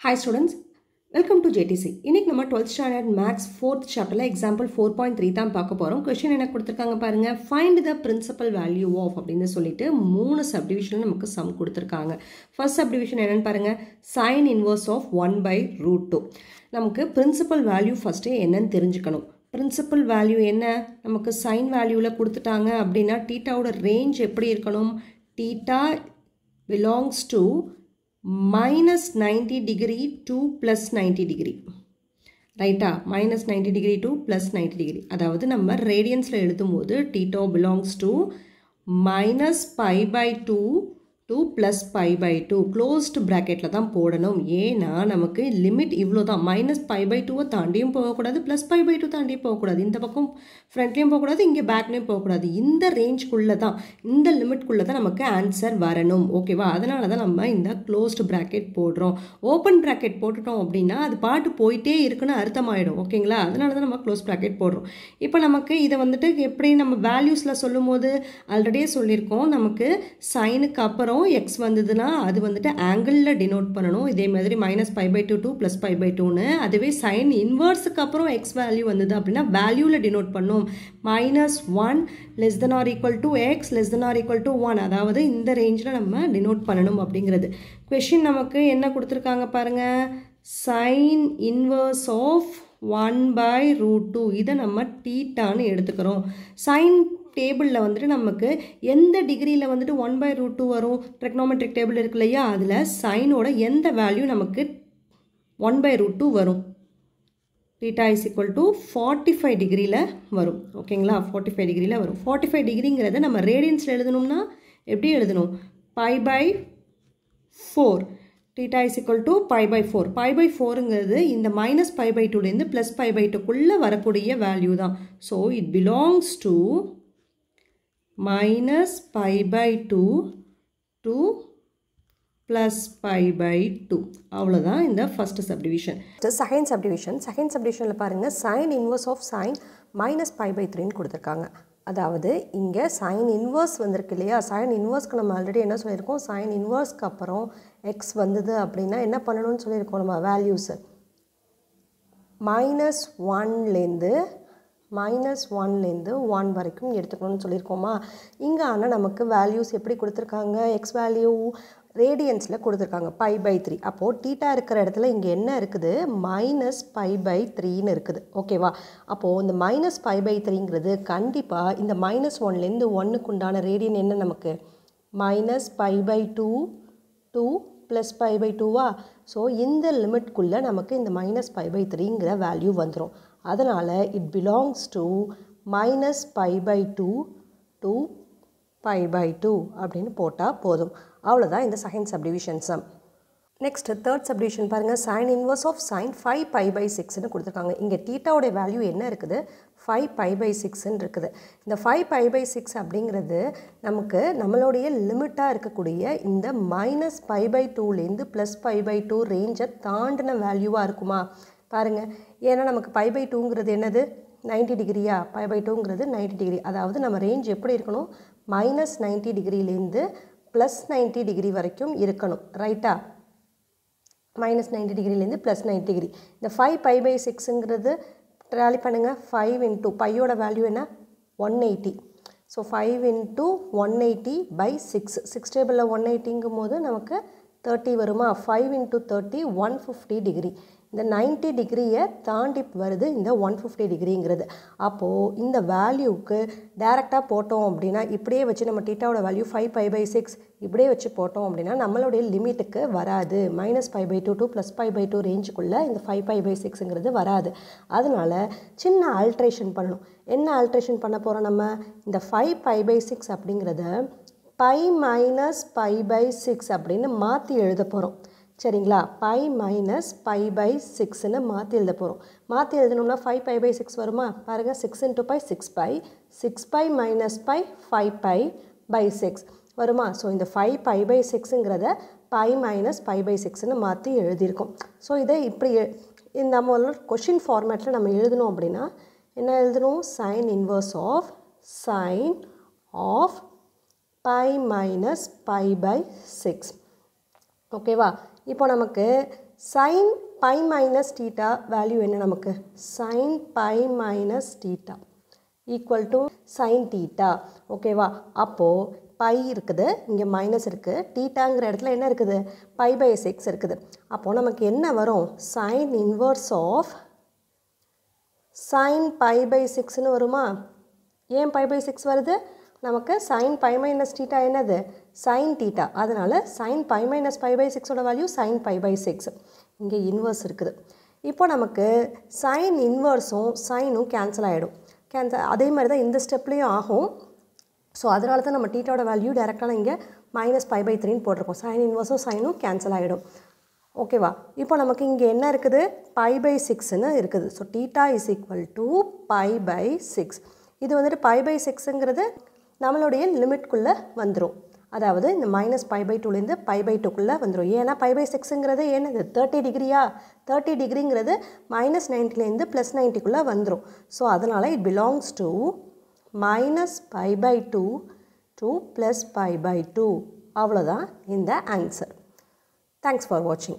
Hi students, welcome to JTC. இன்னைக்கு நம்ம 12th standard maths 4th chapterல example 4.3 தான் பார்க்க போறோம். Question என்ன கொடுத்திருக்காங்க பாருங்க. Find the principal value of அப்படினு சொல்லிட்டு மூணு சப்டிவிஷன்ல நமக்கு சம் கொடுத்திருக்காங்க. First subdivision என்னன்னு பாருங்க. Sin inverse of 1 by root 2. நமக்கு principal value first என்னன்னு தெரிஞ்சுக்கணும். Principal value என்ன? நமக்கு sin valueல கொடுத்துட்டாங்க அப்படினா thetaவோட range எப்படி இருக்கணும்? Theta belongs to minus 90 degree to plus 90 degree. Right? Minus 90 degree to plus 90 degree. அதாவது நம்ம radiansல எழுதும்போது theta belongs to minus pi by 2 to plus pi by 2. Closed bracketல தான் போடணும். ஏனா நமக்கு லிமிட் இவ்வளவுதான். minus pi by 2 தாண்டியும் போகக்கூடாது. plus pi by 2 தாண்டியும் போகக்கூடாது. இந்த பக்கம் ஃப்ரண்ட்லயும் போகக்கூடாது. இங்க பேக்லயும் போகக்கூடாது. இந்த ரேஞ்ச்குள்ள தான், இந்த லிமிட்குள்ள தான் நமக்கு ஆன்சர் வரணும். ஓகேவா? அதனால தான் நம்ம இந்த closed bracket போடுறோம். ஓப்பன் bracket போட்டுட்டோம் அப்படின்னா அது பாட்டு போயிட்டே இருக்குன்னு அர்த்தமாயிடும். ஓகேங்களா? அதனால தான் நம்ம closed bracket போடுறோம். இப்போ நமக்கு இதை வந்துட்டு எப்படி நம்ம வேல்யூஸ்ல சொல்லும்போது ஆல்ரெடியே சொல்லியிருக்கோம். நமக்கு சைனுக்கு அப்புறம் x வந்ததுன்னா அது வந்துட்டு ஆங்கிளில் டினோட் பண்ணணும். இதே மாதிரி minus pi by 2 to plus pi by 2ன்னு. அதுவே sin இன்வர்ஸுக்கு அப்புறம் x வேல்யூ வந்தது அப்படின்னா வேல்யூவில் டினோட் பண்ணும். minus 1 less than or equal to x less than or equal to 1. அதாவது இந்த ரேஞ்சில் நம்ம டினோட் பண்ணணும் அப்படிங்கிறது. கொஷின் நமக்கு என்ன கொடுத்துருக்காங்க பாருங்க. sin inverse of 1 by root 2. இதை நம்ம தீட்டான்னு எடுத்துக்கிறோம். sin டேபிளில் வந்துட்டு நமக்கு எந்த டிகிரியில் வந்துட்டு 1 by root 2 வரும்? ட்ரிக்னோமெட்ரிக் டேபிள் இருக்கு இல்லையா? அதில் சைனோட எந்த வேல்யூ நமக்கு 1 by root 2 வரும்? theta is equal to 45 டிகிரியில் வரும். ஓகேங்களா? 45 டிகிரியில் வரும். 45 டிகிரிங்கிறத நம்ம ரேடியன்ஸில் எழுதணும்னா எப்படி எழுதணும்? pi by 4. theta is equal to pi by 4. pi by 4ங்கிறது இந்த minus pi by 2லேருந்து plus pi by 2க்குள்ளே வரக்கூடிய வேல்யூ தான். So it belongs to minus pi by 2 to plus pi by 2. அவ்வளோதான் இந்த first subdivision. Second subdivision. Second subdivisionல பாருங்க sin inverse of sin minus pi by 3ன்னு கொடுத்துருக்காங்க. அதாவது இங்கே sin inverse வந்திருக்கு இல்லையா? sin inverseக்கு நம்ம ஆல்ரெடி என்ன சொல்லியிருக்கோம்? sin inverseக்கு அப்புறம் x வந்தது அப்படின்னா என்ன பண்ணணும்னு சொல்லியிருக்கோம் நம்ம வேல்யூஸு. minus 1லேருந்து 1 வரைக்கும் எடுத்துக்கணும்னு சொல்லியிருக்கோமா? இங்கே ஆனால் நமக்கு வேல்யூஸ் எப்படி கொடுத்துருக்காங்க? எக்ஸ் வேல்யூ ரேடியன்ஸில் கொடுத்துருக்காங்க pi by 3. அப்போது தீட்டா இருக்கிற இடத்துல இங்கே என்ன இருக்குது? minus pi by 3ன்னு இருக்குது. ஓகேவா? அப்போது இந்த minus pi by 3ங்கிறது கண்டிப்பாக இந்த minus 1லேருந்து 1க்கு உண்டான ரேடியன் என்ன நமக்கு? minus pi by 2 to plus pi by 2வா? ஸோ இந்த லிமிட்குள்ளே நமக்கு இந்த minus pi by 3ங்கிற வேல்யூ வந்துடும். அதனால் it belongs to minus pi by 2 to pi by 2 அப்படின்னு போட்டால் போதும். அவ்வளோதான் இந்த second subdivision some. Next third subdivision பாருங்கள். sin inverse of sin 5 pi by 6ன்னு கொடுத்துருக்காங்க. இங்கே தீட்டாவோட வேல்யூ என்ன இருக்குது? 5 pi by 6ன்னு இருக்குது. இந்த 5 pi by 6 அப்படிங்கிறது நமக்கு நம்மளுடைய லிமிட்டாக இருக்கக்கூடிய இந்த minus pi by 2லேருந்து plus pi by 2 ரேஞ்சை தாண்டின வேல்யூவாக இருக்குமா? பாருங்கள். ஏன்னா நமக்கு pi by 2ங்கிறது என்னது? 90 டிகிரியா? pi by 2ங்கிறது 90 degree. அதாவது நம்ம ரேஞ்ச் எப்படி இருக்கணும்? minus 90 டிகிரிலேருந்து plus 90 டிகிரி வரைக்கும் இருக்கணும். ரைட்டா? minus 90 டிகிரிலேருந்து plus 90 degree. இந்த 5 pi by 6ங்கிறது ட்ராலி பண்ணுங்கள். 5 into பையோட வேல்யூ என்ன? 180. So 5 into 180 by 6. 6 டேபிளில் 180ங்கும் போது நமக்கு 30 வருமா? 5 into 30 150 டிகிரி. இந்த 90 டிகிரியை தாண்டி வருது இந்த 150 டிகிரிங்கிறது. அப்போது இந்த வேல்யூவுக்கு டேரெக்டாக போட்டோம் அப்படின்னா இப்படியே வச்சு நம்ம தீட்டாவோட வேல்யூ 5 pi by 6 இப்படியே வச்சு போட்டோம் அப்படின்னா நம்மளுடைய லிமிட்டுக்கு வராது. minus pi by 2 to plus pi by 2 ரேஞ்சுக்குள்ளே இந்த 5 pi by 6ங்கிறது வராது. அதனால் சின்ன ஆல்ட்ரேஷன் பண்ணணும். என்ன ஆல்ட்ரேஷன் பண்ண போகிறோம் நம்ம? இந்த 5 pi by 6 அப்படிங்கிறத pi minus pi by 6 அப்படின்னு மாற்றி எழுத போகிறோம். சரிங்களா? pi minus pi by 6ன்னு மாற்றி எழுத போகிறோம். மாற்றி எழுதணும்னா 5 pi by 6 வருமா? பாருங்கள். 6 into pi 6 pi. 6 pi minus pi 5 pi by 6 வருமா? ஸோ இந்த 5 pi by 6ங்கிறத pi minus pi by 6ன்னு மாற்றி எழுதியிருக்கோம். ஸோ இதை இப்படி நம்ம கொஷின் ஃபார்மேட்டில் நம்ம எழுதணும் அப்படின்னா என்ன எழுதணும்? sin inverse of sin of pi minus pi by 6. ஓகேவா? இப்போ நமக்கு sin pi minus theta value என்ன நமக்கு? sin pi minus theta equal to sin theta. ஓகேவா? அப்போது பை இருக்குது, இங்கே மைனஸ் இருக்குது, தீட்டாங்கிற இடத்துல என்ன இருக்குது? பை பை 6 இருக்குது. அப்போது நமக்கு என்ன வரும்? sin inverse of sin pi by 6ன்னு வருமா? ஏன் pi by 6 வருது? நமக்கு sin pi minus theta என்னது? sin theta. அதனால் sin pi minus pi by 6 ஓட வேல்யூ sin pi by 6. இங்கே இன்வர்ஸ் இருக்குது. இப்போ நமக்கு sin இன்வர்ஸும் சைனும் கேன்சல் ஆகிடும். அதே மாதிரி தான் இந்த ஸ்டெப்லேயும் ஆகும். ஸோ அதனால தான் நம்ம தீட்டாவோட வேல்யூ டேரெக்டாக இங்கே மைனஸ் பை பை 3ன்னு போட்டிருக்கோம். சைன் இன்வர்ஸும் சைனும் கேன்சல் ஆகிடும். ஓகேவா? இப்போ நமக்கு இங்கே என்ன இருக்குது? பை பை 6ன்னு இருக்குது. So theta is equal to pi by 6. இது வந்துட்டு பை பை 6ங்கிறது நம்மளுடைய லிமிட்குள்ளே வந்துடும். அதாவது இந்த மைனஸ் பை பை 2லேருந்து பை பை 2க்குள்ளே வந்துடும். ஏன்னா பை பை 6ங்கிறது என்னது? 30 டிகிரியா? 30 டிகிரிங்கிறது மைனஸ் 90லேருந்து ப்ளஸ் 90க்குள்ளே வந்துடும். ஸோ அதனால் it belongs to minus pi by 2 to plus pi by 2. அவ்வளோதான் இந்த ஆன்சர். Thanks for watching.